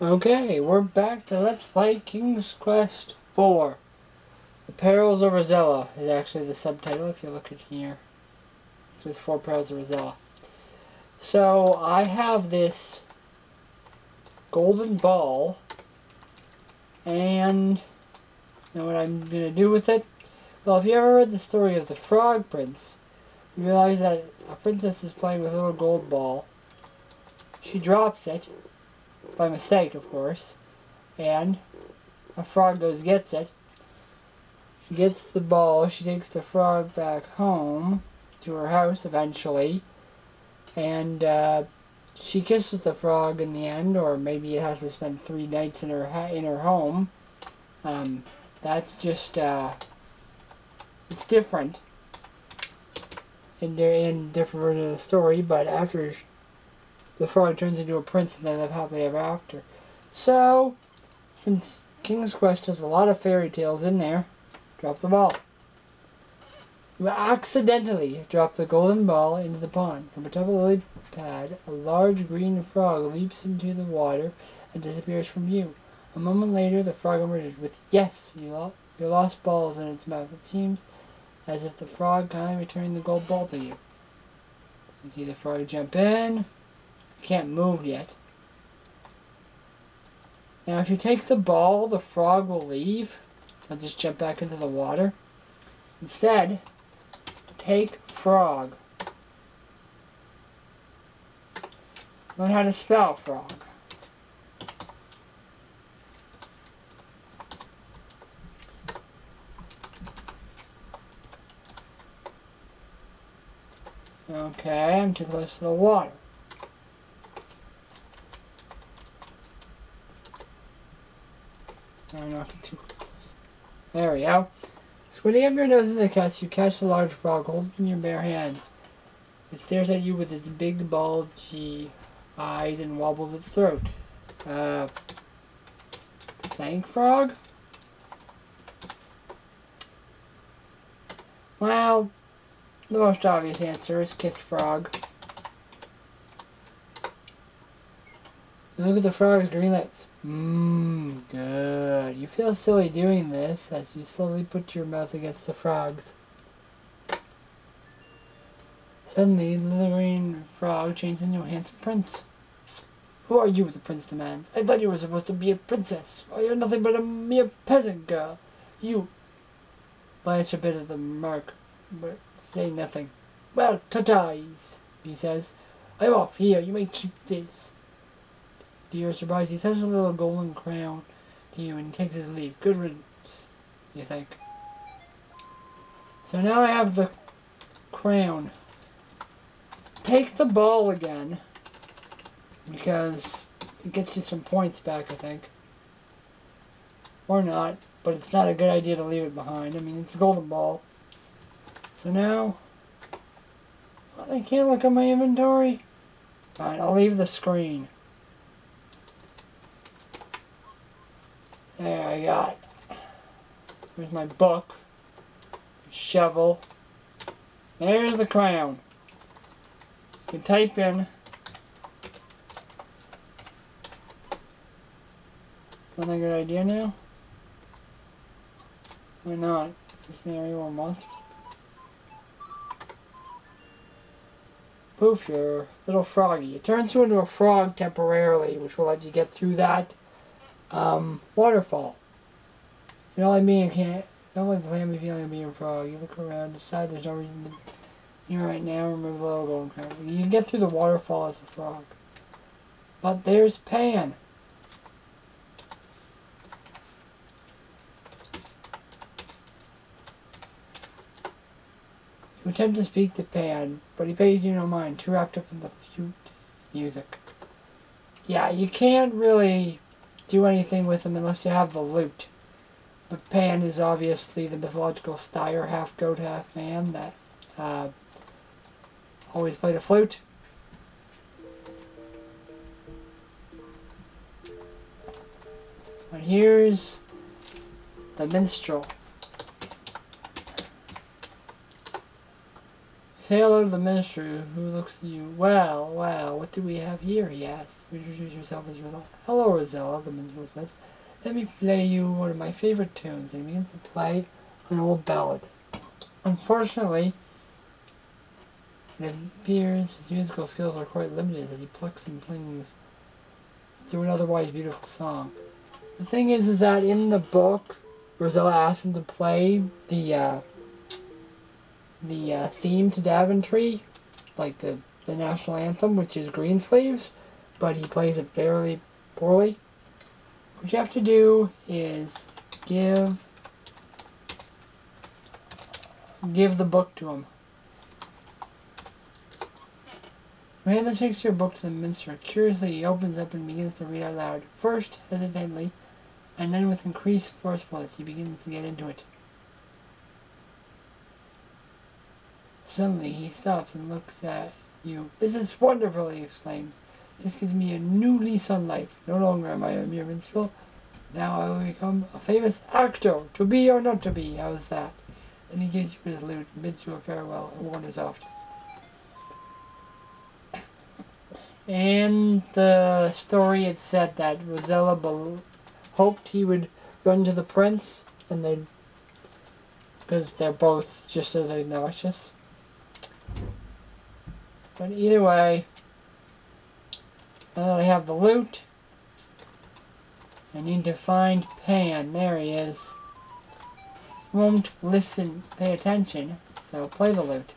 Okay, we're back to Let's Play King's Quest IV. The Perils of Rosella is actually the subtitle if you look at here. It's with 4 Perils of Rosella. So, I have this golden ball, and you know what I'm going to do with it? Well, if you ever read the story of the Frog Prince, you realize that a princess is playing with a little gold ball. She drops it, by mistake of course, and a frog goes gets it. She gets the ball, she takes the frog back home to her house eventually, and she kisses the frog in the end, or maybe it has to spend 3 nights in her home. That's just it's different in different versions of the story, but after the frog turns into a prince and they live happily ever after. So, since King's Quest has a lot of fairy tales in there, drop the ball. You accidentally drop the golden ball into the pond. From atop a lily pad, a large green frog leaps into the water and disappears from view. A moment later, the frog emerges with, "Yes, your lost ball is in its mouth." It seems as if the frog kindly returned the gold ball to you. You see the frog jump in. Can't move yet. Now if you take the ball, the frog will leave. I'll just jump back into the water. Instead, take frog. Learn how to spell frog. Okay, I'm too close to the water. I'm not too close. There we go. Squinting up your nose in the catch, you catch the large frog, hold it in your bare hands. It stares at you with its big, bulgy eyes and wobbles its throat. Thank frog? Well, the most obvious answer is kiss frog. Look at the frog's green lips. Good. You feel silly doing this as you slowly put your mouth against the frog's. Suddenly, the little green frog changes into a handsome prince. "Who are you?" the prince demands. "I thought you were supposed to be a princess. Well, you're nothing but a mere peasant girl. You..." Blanche a bit of the mark, but say nothing. "Well, ta-ta," he says. "I'm off. Here, you may keep this." To your surprise, he touches a little golden crown to you and takes his leave. Good riddance, you think. So now I have the crown. Take the ball again, because it gets you some points back, I think. Or not, but it's not a good idea to leave it behind. I mean, it's a golden ball. So now, well, I can't look at my inventory. Fine, I'll leave the screen. There, I got it. There's my book. Shovel. There's the crown. You can type in. Is that a good idea now? Or not? Is this the area where monsters? Poof, your little froggy. It turns you into a frog temporarily, which will let you get through that waterfall. You know, like being a cat. Don't let the clammy feeling of being a frog. You look around, decide there's no reason to be here right now, remove the little golden crown. You can get through the waterfall as a frog. But there's Pan. You attempt to speak to Pan, but he pays you no mind, too wrapped up in the flute music. Yeah, you can't really do anything with him unless you have the lute. But Pan is obviously the mythological Styre, half goat, half man, that always played a flute. And here's the minstrel. Sailor of the minstrel, who looks at you. Well, what do we have here? He asks. You introduce yourself as Rosella. Hello, Rosella, the minstrel says. Let me play you one of my favorite tunes, and he begins to play an old ballad. Unfortunately, it appears his musical skills are quite limited as he plucks and flings through an otherwise beautiful song. The thing is that in the book, Rosella asks him to play the theme to Daventry, like the national anthem, which is Greensleeves, but he plays it fairly poorly. What you have to do is give the book to him. Miranda takes your book to the minstrel. Curiously, he opens up and begins to read out loud. First, hesitantly, and then with increased forcefulness, he begins to get into it. Suddenly, he stops and looks at you. This is wonderful, he exclaims. This gives me a new lease on life. No longer am I a mere minstrel. Now I will become a famous actor, to be or not to be. How's that? Then he gives you his lute, bids you a farewell, and wanders off. In the story, it said that Rosella hoped he would run to the prince, and because they're both just as obnoxious. But either way, now that I have the lute, I need to find Pan. There he is. Won't listen, pay attention, so play the lute.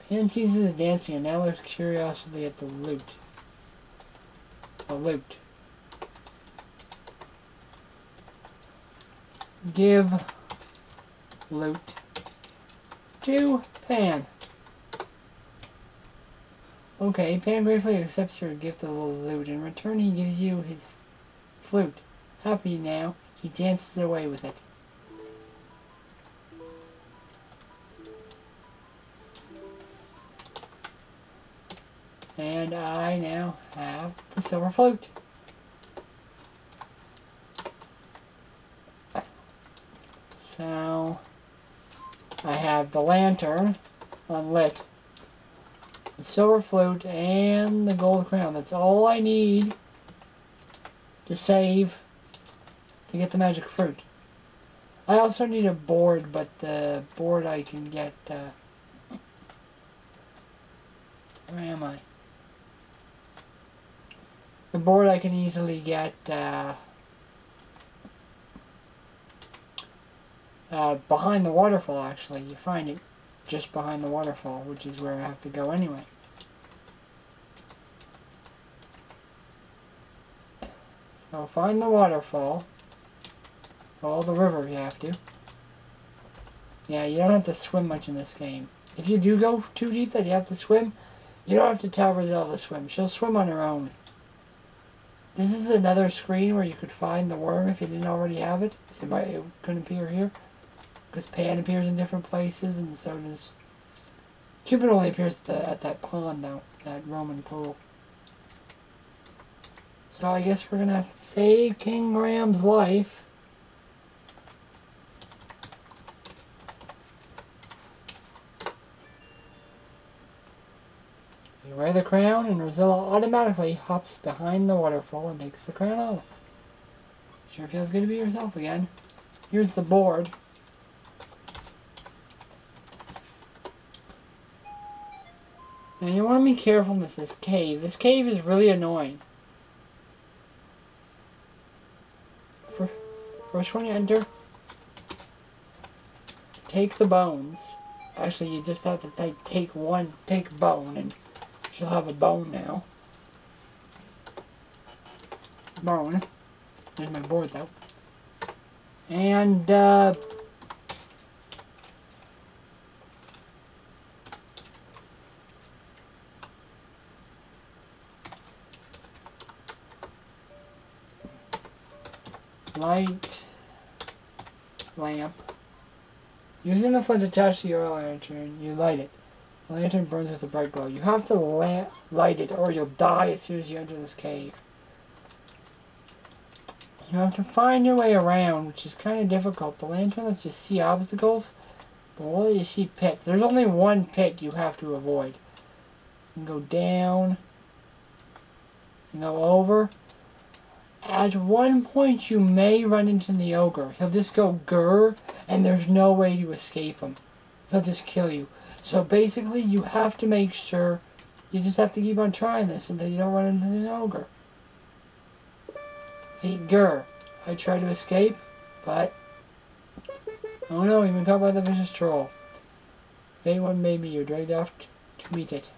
Pan ceases dancing and now looks curiously at the lute. The lute. Give lute to Pan. Okay, Pan gratefully accepts your gift of the lute. In return, he gives you his flute. Happy now, he dances away with it. And I now have the silver flute. So, I have the lantern unlit, the silver flute, and the gold crown. That's all I need to save to get the magic fruit. I also need a board, but the board I can get, where am I? The board I can easily get behind the waterfall, actually. You find it just behind the waterfall, which is where I have to go anyway. So find the waterfall. Follow the river if you have to. Yeah, you don't have to swim much in this game. If you do go too deep that you have to swim, you don't have to tell Rosella to swim. She'll swim on her own. This is another screen where you could find the worm if you didn't already have it. It couldn't appear here. Because Pan appears in different places, and so does... Cupid only appears at that pond, though. That Roman pool. So I guess we're going to have to save King Graham's life. You wear the crown, and Rosella automatically hops behind the waterfall and takes the crown off. Sure feels good to be yourself again. Here's the board. Now you want to be careful with this cave. This cave is really annoying. First when you enter, take the bones. Actually, you just have to take bone, and she'll have a bone now. Bone. There's my board though. And light lamp. Using the flint attached to your lantern, you light it. The lantern burns with a bright glow. You have to light it or you'll die as soon as you enter this cave. You have to find your way around, which is kind of difficult. The lantern lets you see obstacles, but will let you see pits. There's only one pit you have to avoid. You can go down, and go over. At one point you may run into the ogre. He'll just go grrr, and there's no way to escape him. He'll just kill you. So basically you have to make sure, you just have to keep on trying this until you don't run into the ogre. See, grr. I tried to escape, but oh no, you've been caught by the vicious troll. Fate one made me, you're dragged off to meet it.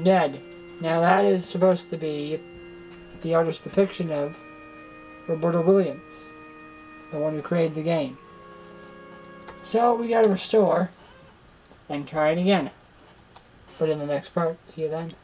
Dead. Now that is supposed to be the artist's depiction of Roberta Williams, the one who created the game. So we gotta restore and try it again. But in the next part, see you then.